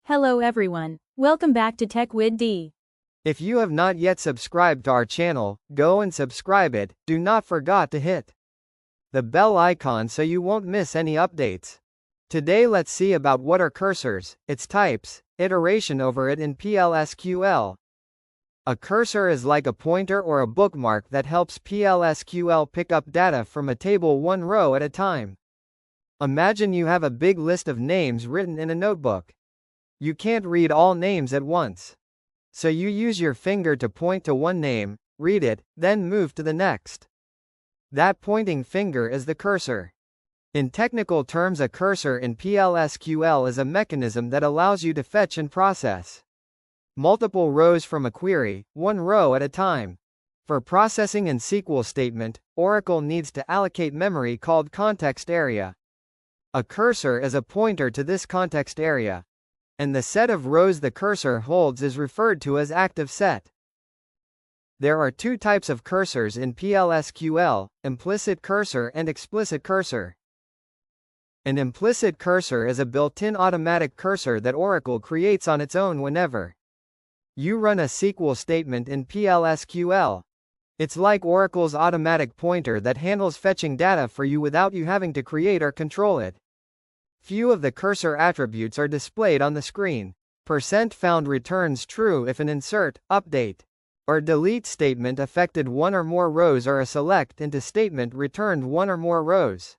Hello everyone. Welcome back to Tech with D. If you have not yet subscribed to our channel, go and subscribe it. Do not forget to hit the bell icon so you won't miss any updates. Today let's see about what are cursors, its types, iteration over it in PLSQL. A cursor is like a pointer or a bookmark that helps PLSQL pick up data from a table one row at a time. Imagine you have a big list of names written in a notebook. You can't read all names at once. So you use your finger to point to one name, read it, then move to the next. That pointing finger is the cursor. In technical terms, a cursor in PLSQL is a mechanism that allows you to fetch and process multiple rows from a query, one row at a time. For processing an SQL statement, Oracle needs to allocate memory called context area. A cursor is a pointer to this context area, and the set of rows the cursor holds is referred to as active set. There are two types of cursors in PLSQL, implicit cursor and explicit cursor. An implicit cursor is a built-in automatic cursor that Oracle creates on its own whenever you run a SQL statement in PLSQL. It's like Oracle's automatic pointer that handles fetching data for you without you having to create or control it. Few of the cursor attributes are displayed on the screen. %found returns true if an insert, update, or delete statement affected one or more rows, or a select into statement returned one or more rows.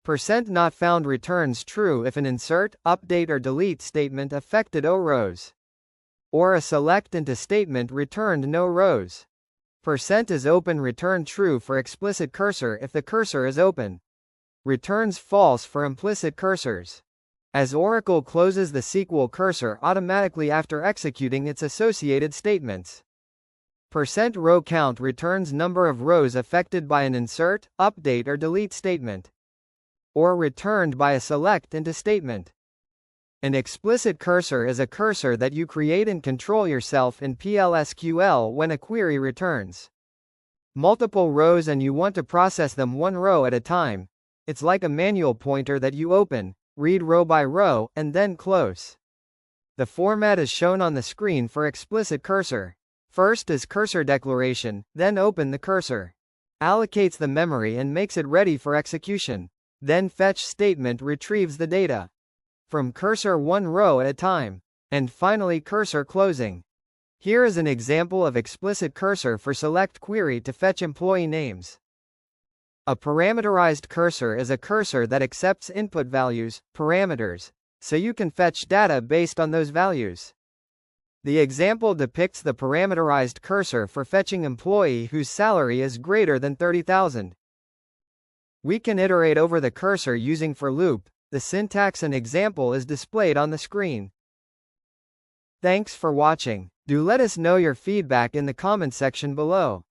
%not found returns true if an insert, update, or delete statement affected O rows, or a select into statement returned no rows. %is open return true for explicit cursor if the cursor is open. Returns false for implicit cursors, as Oracle closes the SQL cursor automatically after executing its associated statements. %ROWCOUNT returns number of rows affected by an insert, update, or delete statement, or returned by a select into statement. An explicit cursor is a cursor that you create and control yourself in PLSQL when a query returns multiple rows and you want to process them one row at a time. It's like a manual pointer that you open, read row by row, and then close. The format is shown on the screen for explicit cursor. First is cursor declaration, then open the cursor, allocates the memory and makes it ready for execution. Then fetch statement retrieves the data from cursor one row at a time. And finally cursor closing. Here is an example of explicit cursor for select query to fetch employee names. A parameterized cursor is a cursor that accepts input values, parameters, so you can fetch data based on those values. The example depicts the parameterized cursor for fetching employee whose salary is greater than 30,000. We can iterate over the cursor using for loop. The syntax and example is displayed on the screen. Thanks for watching. Do let us know your feedback in the comment section below.